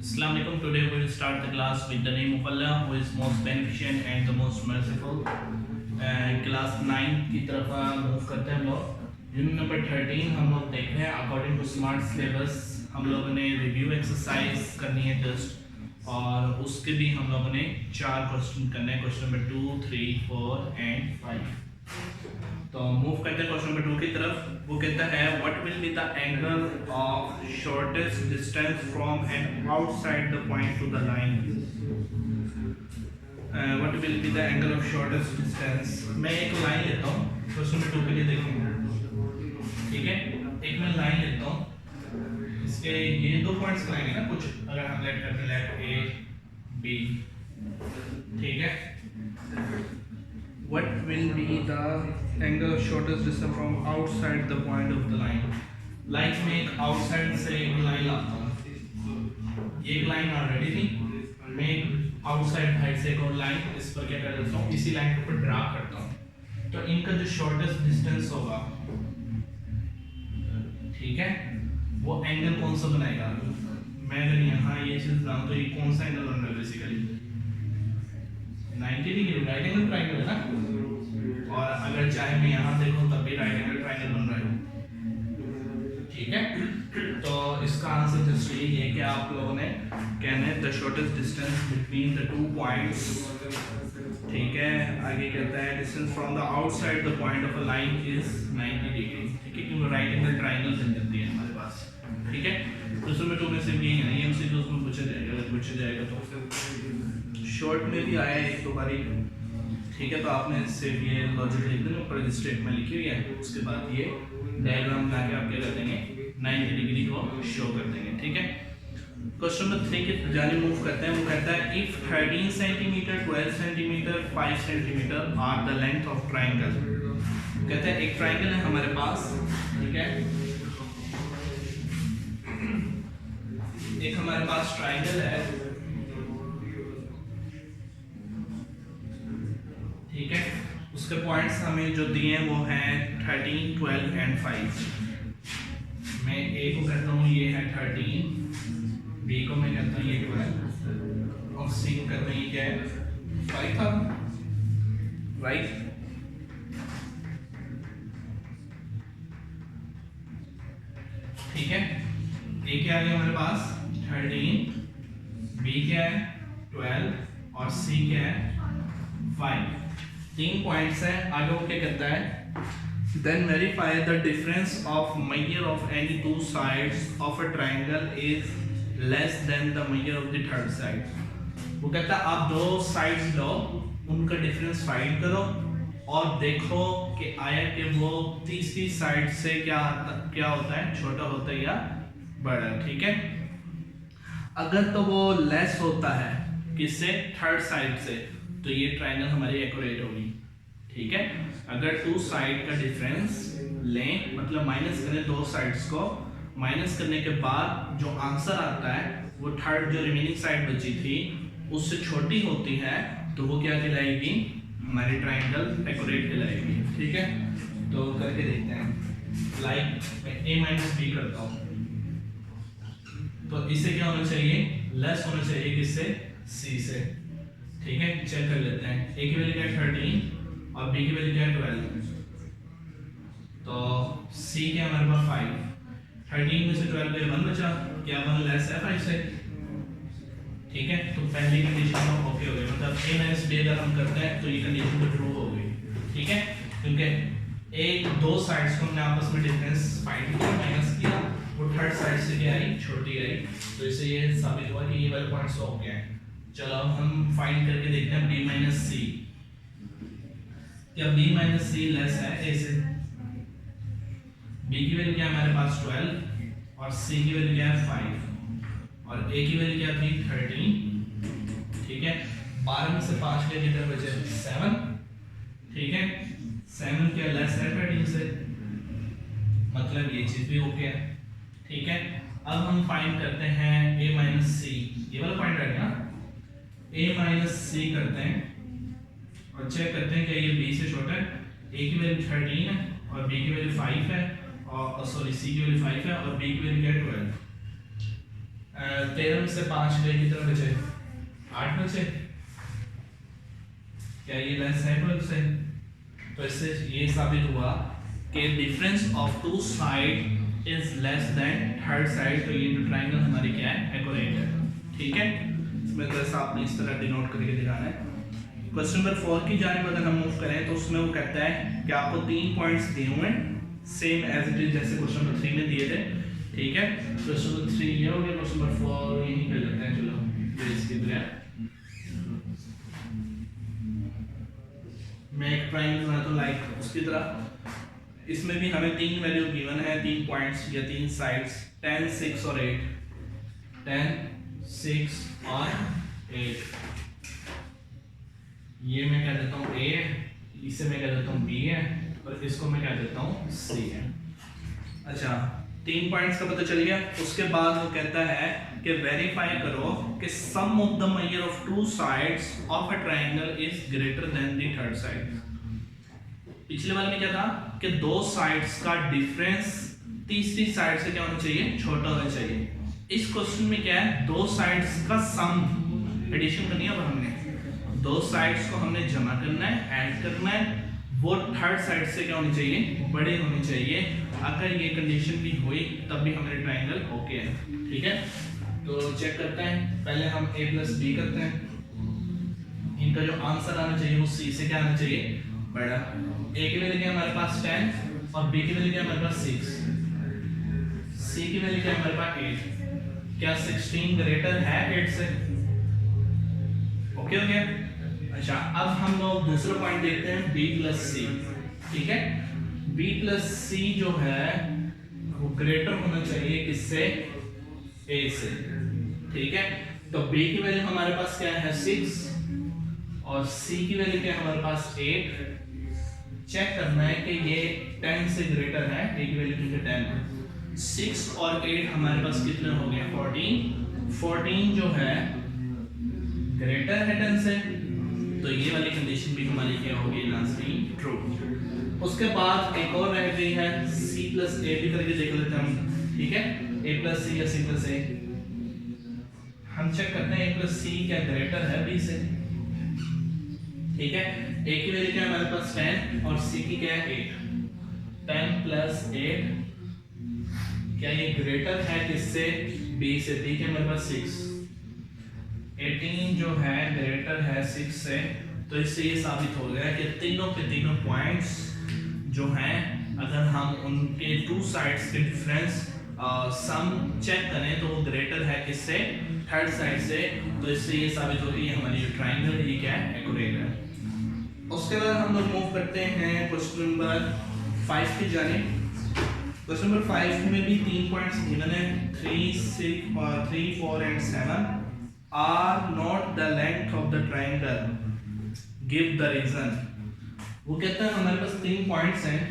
Assalamu alaikum. Today we will start the class with the name of Allah, who is most beneficent and the most merciful. Class 9 की तरफ move करते हैं हम लोग। Unit number 13 हम लोग देख रहे हैं अकॉर्डिंग टू स्मार्ट सिलेबस। हम लोगों ने रिव्यू एक्सरसाइज करनी है जस्ट, और उसके भी हम लोगों ने 4 क्वेश्चन करने हैं, क्वेश्चन नंबर 2, 3, 4 एंड 5। तो मूव करते हैं क्वेश्चन नंबर 2 की तरफ। वो कहता है what will be the angle of shortest distance from and outside the point two the line. What will be the angle of shortest distance. मैं एक लाइन लेता हूँ क्वेश्चन नंबर 2 के लिए, देखेंगे ठीक है। एक मैं लाइन लेता हूँ, इसके ये 2 पॉइंट्स लाएंगे ना कुछ, अगर हम लेट करते हैं लेट ए बी, ठीक है। What will be the angle of shortest distance from outside the point of the line? Like मैं एक outside से एक लाइन लाता हूँ, ये एक लाइन ऑलरेडी थी, मैं एक outside साइड से एक और लाइन इस पर क्या कर देता हूँ, इसी लाइन के ऊपर ड्रा करता हूँ। तो इनका जो शॉर्टेस्ट डिस्टेंस होगा, ठीक है, वो एंगल कौन सा बनाएगा। मैं अगर यहाँ ये चीज बनाऊँ तो ये कौन सा एंगल बन रहा है, basically 90 degree right angle triangle है ना। और अगर चाहे मैं यहाँ देखूँ तब भी राइट एंगल ट्रायंगल बन रहा है, ठीक है। तो इसका आंसर जस्ट यही है कि आप लोगों ने कहना है the shortest distance between the 2 points, ठीक है। आगे कहता है distance from the outside the point of a line is 90 degree, ठीक है, क्योंकि राइट एंगल ट्रायंगल बन जाती है हमारे पास, ठीक है। क्वेश्चन में 2 में से यही है ना, ये एमसीक्यूज में पूछा जाएगा, अगर पूछा जाएगा तो शॉर्ट में भी आया है 1-2 बारी, ठीक है। तो आपने इससे ये लॉजिक लिख देना, ऊपर स्टेट में लिखी हुई है, उसके बाद ये डायग्राम बना के आप क्या कर देंगे 90 डिग्री को शो कर देंगे, ठीक है। क्वेश्चन नंबर 3 की जाने मूव करते हैं। वो कहता है if 13 centimetre, 12 centimetre, 5 centimetre are the length of triangle. कहता है एक ट्राइंगल है हमारे पास, ठीक है, एक हमारे पास ट्राइंगल है, ठीक है। उसके पॉइंट्स हमें जो दिए हैं वो हैं 13, 12 एंड 5। मैं ए को कहता हूँ ये है 13, बी को मैं कहता हूँ ये 12 और सी को कहता हूँ ये क्या है 5 था, राइट। ठीक है, ए क्या आ गया हमारे पास 13, बी क्या है 12 और सी क्या है 5। 3 पॉइंट्स है। आगे वो क्या कहता है then verify the difference of measure of any 2 sides of a triangle is less than the measure of the third side. वो कहता है आप 2 साइड्स लो, उनका डिफरेंस फाइंड करो और देखो कि आया कि वो तीसरी साइड से क्या होता है, छोटा होता है या बड़ा, ठीक है। अगर तो वो लेस होता है किससे, थर्ड साइड से, तो ये ट्रायंगल हमारी एक्यूरेट होगी, ठीक है। अगर 2 साइड का डिफरेंस लें, मतलब माइनस करें 2 साइड्स को, माइनस करने के बाद जो आंसर आता है वो थर्ड जो रिमेनिंग साइड बची थी उससे छोटी होती है, तो वो क्या कहलाएगी, हमारी ट्रायंगल एक्यूरेट कहलाएगी, ठीक है। तो करके देखते हैं। लाइक मैं a माइनस बी करता हूँ, तो इससे क्या होना चाहिए, लेस होना चाहिए किससे, c से, ठीक है। चेक कर लेते हैं, a की वैल्यू क्या है 13 और b की वैल्यू क्या है 12, तो c क्या हमारे पास 5, 13 में से 12 पे 1 बचा, क्या 1 लेस है 5 से, ठीक है। तो पहली कंडीशन में ओके हो गई, मतलब a माइनस b अगर हम करते हैं तो ये कंडीशन तो ट्रू हो गई, ठीक है, क्योंकि एक 2 साइड्स को हमने आपस में डिफरेंस फाइंड किया, माइनस किया, वो थर्ड साइड से क्या आई, छोटी आई, तो इससे ये साबित हुआ कि ये वाले पॉइंट्स हो गए हैं। चलो अब हम फाइंड करके देखते हैं b माइनस सी। क्या b माइनस सी लेस है a से, b की वैल्यू क्या है हमारे पास 12 और c की वैल्यू क्या है 5 और a की वैल्यू क्या थी 13, ठीक है। 12 में से 5 के कितने बचे 7, ठीक है। 7 क्या लेस है 13 से, मतलब ये चीज भी ओके है, ठीक है। अब हम फाइंड करते हैं a माइनस सी, ये वाला पॉइंट रह गया, a माइनस सी करते हैं और चेक करते हैं कि ये b से छोटा है। a की वैल्यू 13 है और b की वैल्यू 5 है, और सॉरी c की वैल्यू 5 है और b की वैल्यू क्या है 12, 13 में से 5 गए, कितने बचे? 8 बचे। क्या ये लेस है 12 से? तो इससे ये साबित हुआ कि difference of two side is less than third side. तो ये जो ट्राइंगल हमारी क्या है? एक्यूरेट है। ठीक है, इसमें जैसा आपने इस तरह डिनोट करके दिखाना है। क्वेश्चन नंबर 4 की जानिब अगर हम मूव करें तो उसमें वो कहता है कि आपको 3 पॉइंट्स दिए हुए हैं सेम एज इट इज जैसे क्वेश्चन नंबर 3 में दिए थे। ठीक है, क्वेश्चन नंबर 3 ये हो गया, क्वेश्चन नंबर 4 यहीं कर लेते हैं। चलो ये इसकी तरह मैं एक ट्रायंगल बनाता हूं लाइक उसकी तरह। इसमें भी हमें 3 वैल्यू गिवन है, 3 पॉइंट्स या 3 साइड्स 10, 6 और 8। 10, 6 और 8। ये मैं कह देता हूँ A है, इसे मैं कह देता हूँ B है और इसको मैं कह देता हूँ C है। अच्छा, 3 पॉइंट्स का पता चल गया। उसके बाद वो कहता है कि वेरीफाई करो कि sum of the measure of two sides of a triangle is greater than the third side. पिछले वाले में क्या था कि दो साइड्स का डिफरेंस तीसरी साइड से क्या होना चाहिए? छोटा होना चाहिए। इस क्वेश्चन में क्या है? दो साइड्स का सम एडिशन करनी है। अब हमने दो साइड्स को हमने जमा करना है, ऐड करना है। वो थर्ड साइड से क्या होनी चाहिए? बड़े होने चाहिए। अगर ये कंडीशन भी हुई तब भी हमारे ट्रायंगल ओके है। ठीक है, तो चेक करते हैं। पहले हम a प्लस बी करते हैं। इनका जो आंसर आना चाहिए वो c से क्या आना चाहिए? बड़ा। a की वैल्यू क्या है हमारे पास? 10 और b की वैल्यू क्या है हमारे पास? 6। c की वैल्यू क्या है हमारे पास? 8। क्या 16 ग्रेटर है 8 से? ओके हो गया। अच्छा, अब हम लोग दूसरा पॉइंट देखते हैं b प्लस सी। ठीक है, b प्लस सी जो है वो ग्रेटर होना चाहिए किससे? a से। ठीक है, तो b की वैल्यू हमारे पास क्या है? 6 और c की वैल्यू क्या है हमारे पास? 8। चेक करना है कि ये 10 से ग्रेटर है। a की वैल्यू क्योंकि 10 है। 6 और 8 हमारे पास कितने हो गए? 14। 14 जो है ग्रेटर है 10 से, तो ये वाली कंडीशन भी हमारी क्या होगी? Lastly true. उसके बाद एक और रह गई है c प्लस a भी करके देख लेते हैं हम। ठीक है, a प्लस सी या c प्लस a। हम चेक करते हैं a प्लस सी क्या ग्रेटर है b से। ठीक है, a की वैल्यू क्या है हमारे पास? 10 और c की क्या है? 8। 10 प्लस 8 क्या ये ग्रेटर है किससे? b से। b के हमारे पास 6। 18 जो है ग्रेटर है 6 से। तो इससे ये साबित हो गया कि तीनों के तीनों पॉइंट्स जो हैं अगर हम उनके टू साइड्स के डिफरेंस सम चेक करें तो वो ग्रेटर है किससे? थर्ड साइड से। तो इससे ये साबित हो गई हमारी जो ट्रायंगल है ये क्या है? एक्यूरेट है। उसके बाद हम लोग मूव करते हैं क्वेश्चन नंबर 5 की जानिब। क्वेश्चन नंबर 5 में भी 3 पॉइंट्स गिवन है, 3, 6, 4 and 7 are not the length of the triangle, give the reason। वो कहता है हमारे पास 3 पॉइंट्स हैं।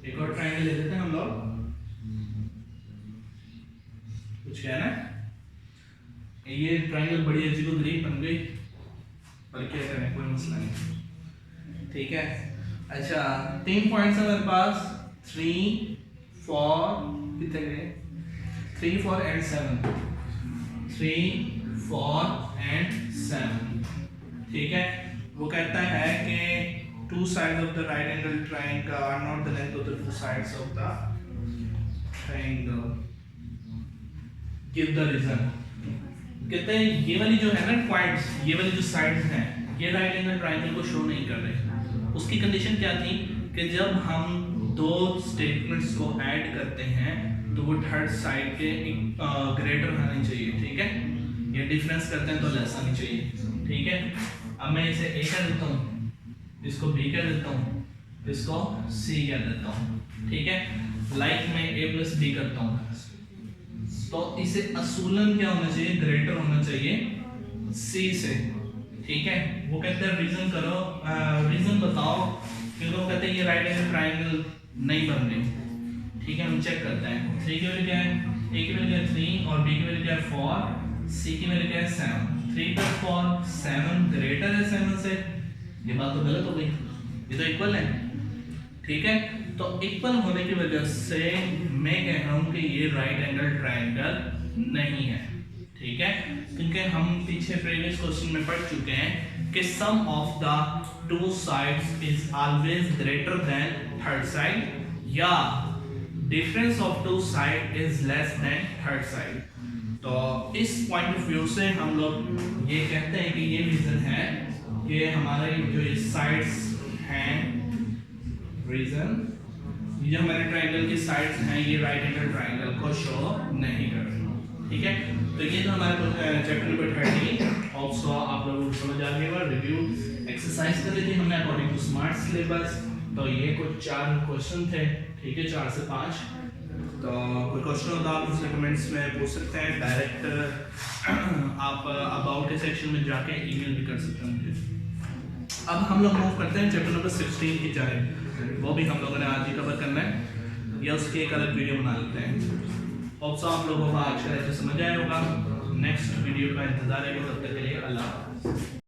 एक और ट्रायंगल ले लेते हैं हम लोग। कुछ कहना है? ये ट्रायंगल बड़ी अजीबोगरीब बन गई, पर क्या करें, कोई मसला नहीं। ठीक है, अच्छा 3 पॉइंट्स है हमारे पास, 3, 4 कितने गए? 3, 4 and 7। 3, 4 and 7। ठीक है, वो कहता है कि two sides of the right angle triangle are not the length of the two sides of the triangle, give the reason। कहते हैं ये वाली जो है ना पॉइंट्स, ये वाली जो साइड्स हैं ये राइट एंगल ट्रायंगल को शो नहीं कर रहे। उसकी कंडीशन क्या थी कि जब हम दो स्टेटमेंट्स को ऐड करते हैं तो वो थर्ड साइड के ग्रेटर होना चाहिए। ठीक है, ये डिफरेंस करते हैं तो लेस होनी चाहिए। ठीक है, अब मैं इसे a कर देता हूँ, इसको b कर देता हूँ, इसको c कर देता हूँ। ठीक है, लाइक मैं a प्लस b करता हूँ तो इसे असूलन क्या होना चाहिए? ग्रेटर होना चाहिए c से। ठीक है, वो कहते हैं रीजन करो, रीजन बताओ, क्योंकि वो कहते हैं ये राइट एंगल ट्रायंगल नहीं बन रही। ठीक है, हम चेक करते हैं। 3 की वैल्यू क्या है? a की वैल्यू क्या है? 3 और b की वैल्यू क्या है? 4। c की वैल्यू क्या है? 7। 3 + 4 7 ग्रेटर है 7 से। ये बात तो गलत हो गई, ये तो इक्वल है। ठीक है, तो इक्वल होने की वजह से मैं कह रहा हूं कि ये राइट एंगल ट्रायंगल नहीं है, ठीक है, क्योंकि हम पीछे प्रीवियस क्वेश्चन में पढ़ चुके हैं कि sum of the two sides is always greater than third side या difference of two side is less than third side. तो इस पॉइंट ऑफ व्यू से हम लोग ये कहते हैं कि ये रीजन है कि हमारे जो ये साइड्स हैं, रीजन ये जो हमारे ट्रायंगल की साइड्स हैं ये राइट एंगल ट्रायंगल को शो नहीं कर रही, ठीक है। तो ये तो हमारे चैप्टर नंबर 13 ऑल्सो आप लोगों को समझ आ गया। रिव्यू एक्सरसाइज कर ली थी हमने अकॉर्डिंग टू स्मार्ट सिलेबस। तो ये कुछ 4 क्वेश्चन थे, ठीक है, 4 से 5। तो कोई क्वेश्चन होता आप मुझसे कमेंट्स में पूछ सकते हैं, डायरेक्ट आप अबाउट के सेक्शन में जाके ईमेल भी कर सकते हैं मुझे। अब हम लोग मूव करते हैं चैप्टर नंबर 16 की जाए, वो भी हम लोगों ने आज ही कवर करना है या उसकी एक अलग वीडियो बना लेते हैं। ऑल्सो आप लोगों को आज का लेक्चर समझ आया होगा। नेक्स्ट वीडियो का इंतजार है, तब तक के लिए अल्लाह।